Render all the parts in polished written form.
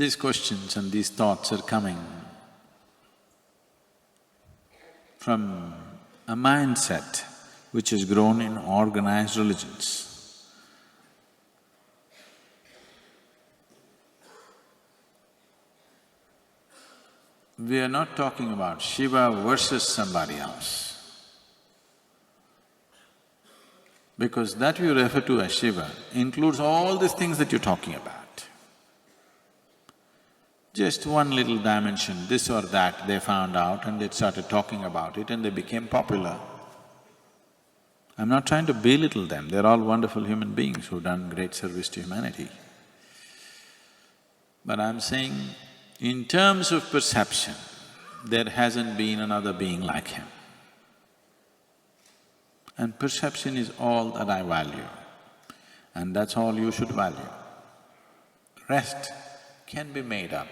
these questions and these thoughts are coming from a mindset which has grown in organized religions. We are not talking about Shiva versus somebody else. Because that you refer to as Shiva includes all these things that you're talking about. Just one little dimension, this or that, they found out and they started talking about it and they became popular. I'm not trying to belittle them, they're all wonderful human beings who've done great service to humanity. But I'm saying, in terms of perception, there hasn't been another being like him. And perception is all that I value, and that's all you should value. Rest can be made up.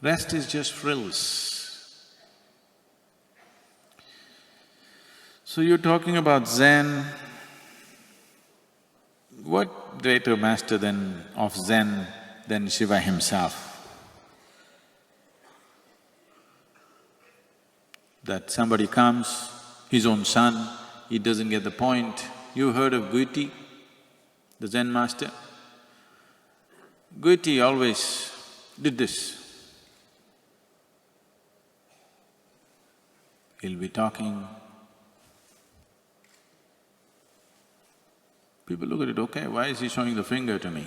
Rest is just frills. So you're talking about Zen. What greater master of Zen than Shiva himself? That somebody comes, his own son, he doesn't get the point. You heard of Guiti, the Zen master? Guiti always did this. He'll be talking. People look at it, okay, why is he showing the finger to me?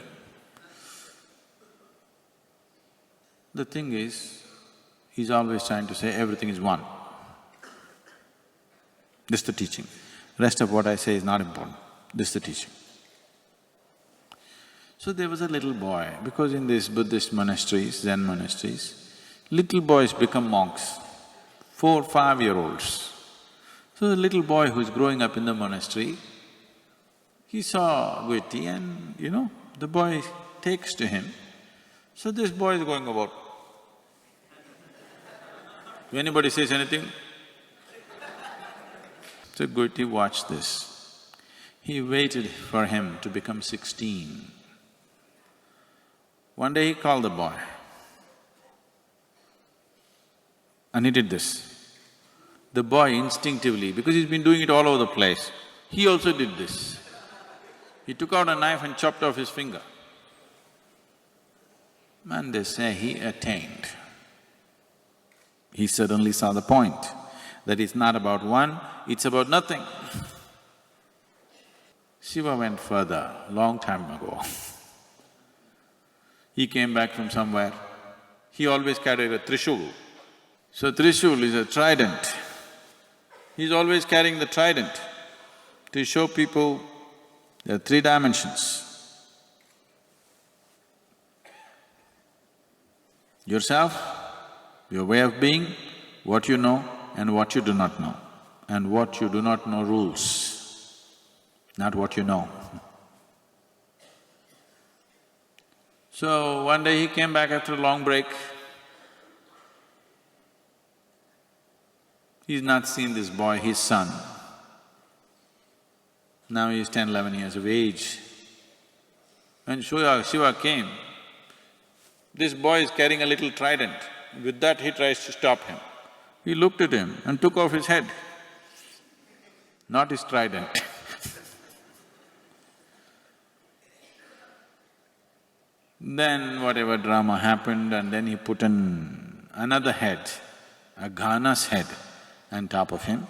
The thing is, he's always trying to say everything is one. This is the teaching. Rest of what I say is not important, this is the teaching. So there was a little boy, because in these Buddhist monasteries, Zen monasteries, little boys become monks, 4, 5-year-olds. So the little boy who's growing up in the monastery, he saw Guiti and, the boy takes to him. So this boy is going about. If anybody says anything, so Guiti watched this. He waited for him to become 16. One day he called the boy and he did this. The boy instinctively, because he's been doing it all over the place, he also did this. He took out a knife and chopped off his finger. And they say he attained. He suddenly saw the point, that it's not about one, it's about nothing. Shiva went further, long time ago. He came back from somewhere, he always carried a trishul. So trishul is a trident. He's always carrying the trident to show people there are 3 dimensions. Yourself, your way of being, what you know and what you do not know. And what you do not know rules, not what you know. So one day he came back after a long break. He's not seen this boy, his son. Now he's 10, 11 years of age. When Shiva came, this boy is carrying a little trident. With that he tries to stop him. He looked at him and took off his head, not his trident. Then whatever drama happened, and then he put another head, a Ghana's head, on top of him,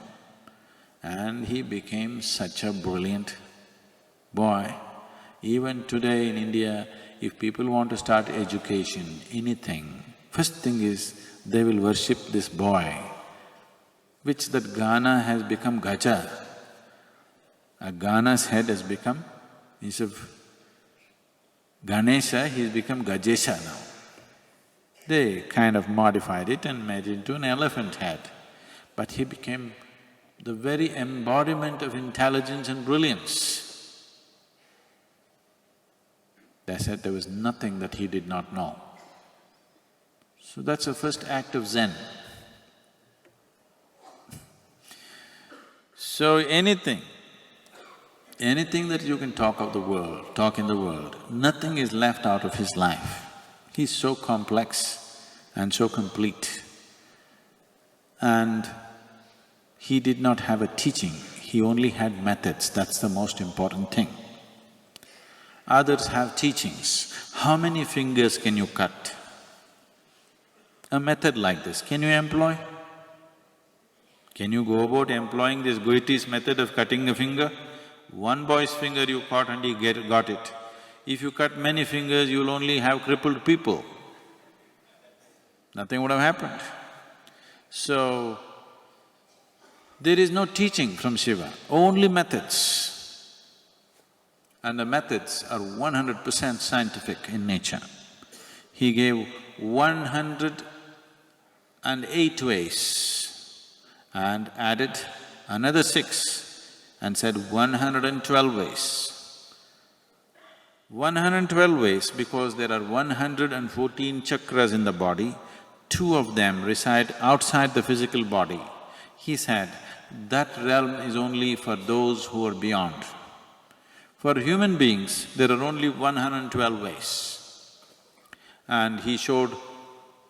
and he became such a brilliant boy. Even today in India, if people want to start education, anything, first thing is they will worship this boy, which that Ghana has become Gaja. A Ghana's head has become, instead of Ganesha, he's become Gajesha now. They kind of modified it and made it into an elephant head. But he became the very embodiment of intelligence and brilliance. They said there was nothing that he did not know. So that's the first act of Zen. So anything anything that you can talk of the world, talk in the world, nothing is left out of his life. He's so complex and so complete. And he did not have a teaching, he only had methods, that's the most important thing. Others have teachings. How many fingers can you cut? A method like this, can you employ? Can you go about employing this Goethe's method of cutting a finger? One boy's finger you caught and he got it. If you cut many fingers, you'll only have crippled people. Nothing would have happened. So, there is no teaching from Shiva, only methods. And the methods are 100% scientific in nature. He gave 108 ways and added another 6 and said 112 ways. 112 ways because there are 114 chakras in the body, 2 of them reside outside the physical body. He said, that realm is only for those who are beyond. For human beings, there are only 112 ways. And he showed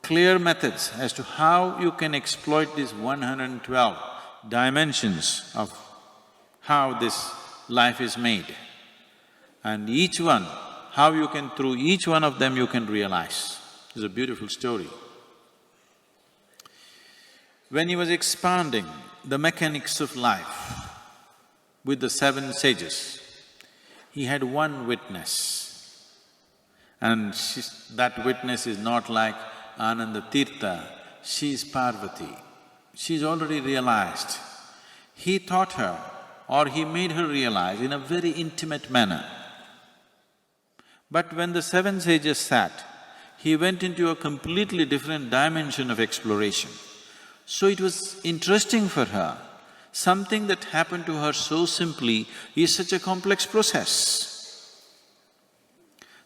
clear methods as to how you can exploit these 112 dimensions of how this life is made. And each one, how you can… through each one of them you can realize. It's a beautiful story. When he was expounding the mechanics of life with the 7 sages, he had one witness. And that witness is not like Ananda Tirtha, she is Parvati. She's already realized. He taught her or he made her realize in a very intimate manner. But when the 7 sages sat, he went into a completely different dimension of exploration. So it was interesting for her. Something that happened to her so simply is such a complex process.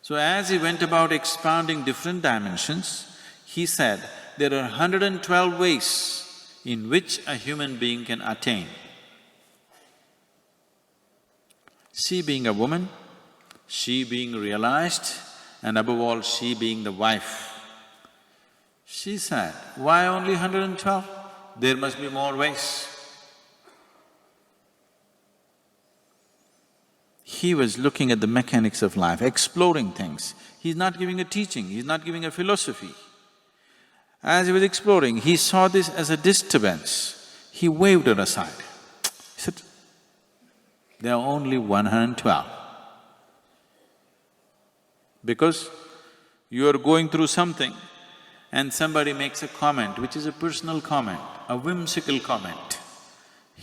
So as he went about expounding different dimensions, he said, there are 112 ways in which a human being can attain. She being a woman, she being realized, and above all, she being the wife. She said, why only 112? There must be more ways. He was looking at the mechanics of life, exploring things. He's not giving a teaching, he's not giving a philosophy. As he was exploring, he saw this as a disturbance. He waved it aside. He said, there are only 112. Because you are going through something and somebody makes a comment which is a personal comment, a whimsical comment.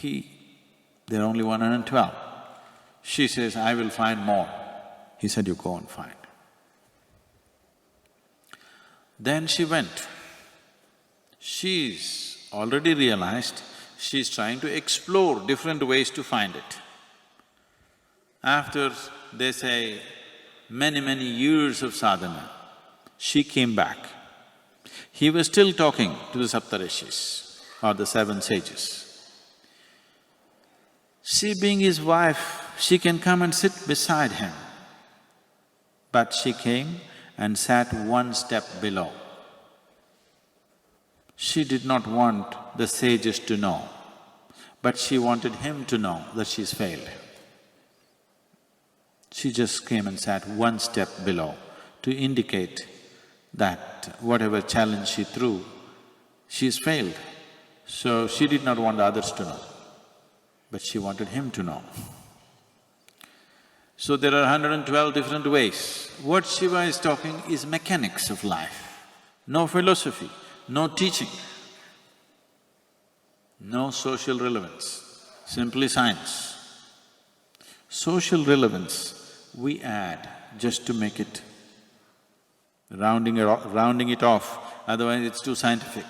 There are only 112. She says, I will find more. He said, you go and find. Then she went. She's already realized, she's trying to explore different ways to find it. After, they say, many years of sadhana, she came back. He was still talking to the Saptarishis or the 7 sages. She being his wife, she can come and sit beside him. But she came and sat one step below. She did not want the sages to know, but she wanted him to know that she's failed. She just came and sat one step below to indicate that whatever challenge she threw, she's failed. So she did not want others to know, but she wanted him to know. So there are 112 different ways. What Shiva is talking is mechanics of life, no philosophy, no teaching, no social relevance, simply science. Social relevance we add just to make it… rounding it off, otherwise it's too scientific.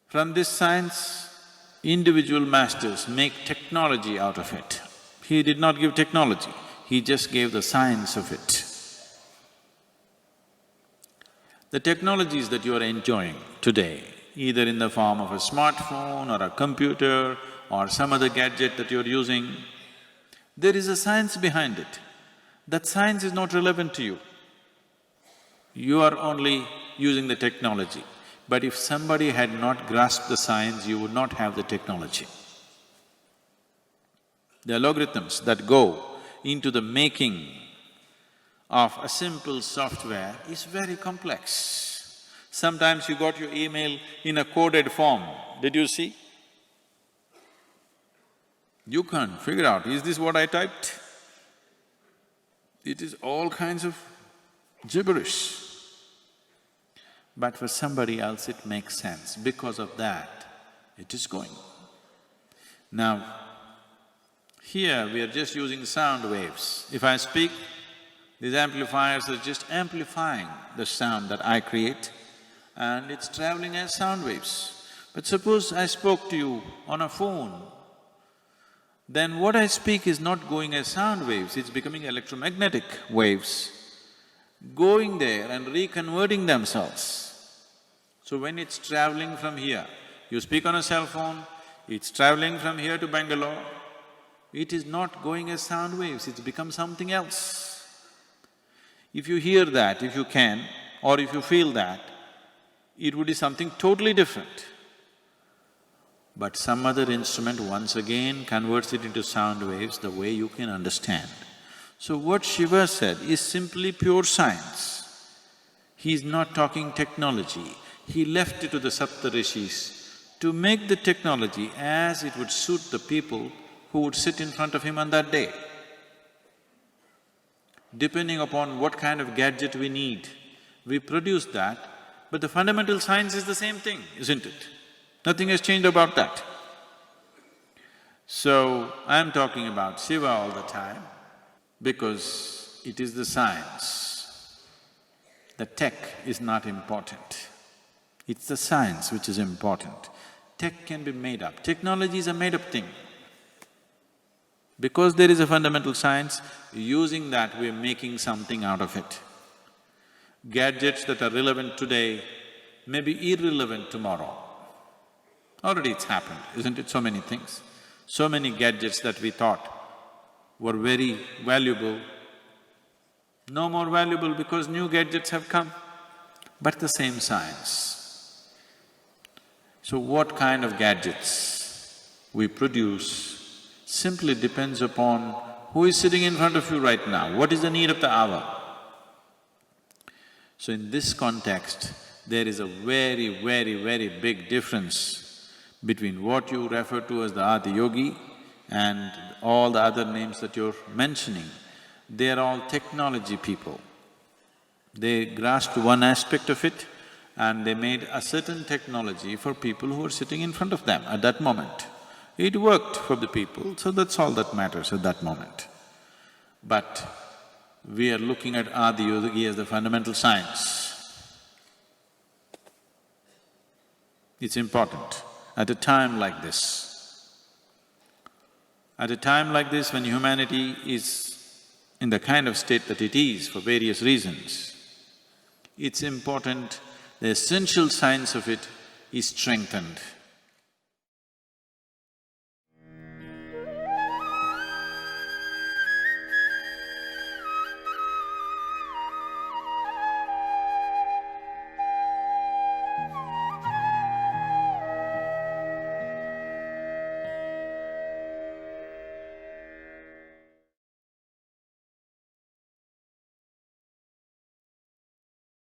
From this science, individual masters make technology out of it. He did not give technology, he just gave the science of it. The technologies that you are enjoying today, either in the form of a smartphone or a computer or some other gadget that you're using, there is a science behind it. That science is not relevant to you. You are only using the technology. But if somebody had not grasped the science, you would not have the technology. The algorithms that go into the making of a simple software is very complex. Sometimes you got your email in a coded form, did you see? You can't figure out, is this what I typed? It is all kinds of gibberish. But for somebody else it makes sense. Because of that, it is going. Now, here we are just using sound waves. If I speak, these amplifiers are just amplifying the sound that I create and it's traveling as sound waves. But suppose I spoke to you on a phone, then what I speak is not going as sound waves, it's becoming electromagnetic waves, going there and reconverting themselves. So when it's traveling from here, you speak on a cell phone, it's traveling from here to Bangalore, it is not going as sound waves, it's become something else. If you hear that, if you can, or if you feel that, it would be something totally different. But some other instrument once again converts it into sound waves the way you can understand. So what Shiva said is simply pure science. He's not talking technology. He left it to the Saptarishis to make the technology as it would suit the people who would sit in front of him on that day. Depending upon what kind of gadget we need, we produce that, but the fundamental science is the same thing, isn't it? Nothing has changed about that. So, I'm talking about Shiva all the time because it is the science. The tech is not important. It's the science which is important. Tech can be made up. Technology is a made-up thing. Because there is a fundamental science, using that we're making something out of it. Gadgets that are relevant today may be irrelevant tomorrow. Already it's happened, isn't it? So many things. So many gadgets that we thought were very valuable, no more valuable because new gadgets have come, but the same science. So what kind of gadgets we produce simply depends upon who is sitting in front of you right now, what is the need of the hour. So in this context, there is a very, very, very big difference between what you refer to as the Adiyogi and all the other names that you're mentioning. They are all technology people. They grasped one aspect of it and they made a certain technology for people who are sitting in front of them at that moment. It worked for the people, so that's all that matters at that moment. But we are looking at Adiyogi as the fundamental science. It's important. At a time like this, when humanity is in the kind of state that it is for various reasons, it's important, the essential science of it is strengthened.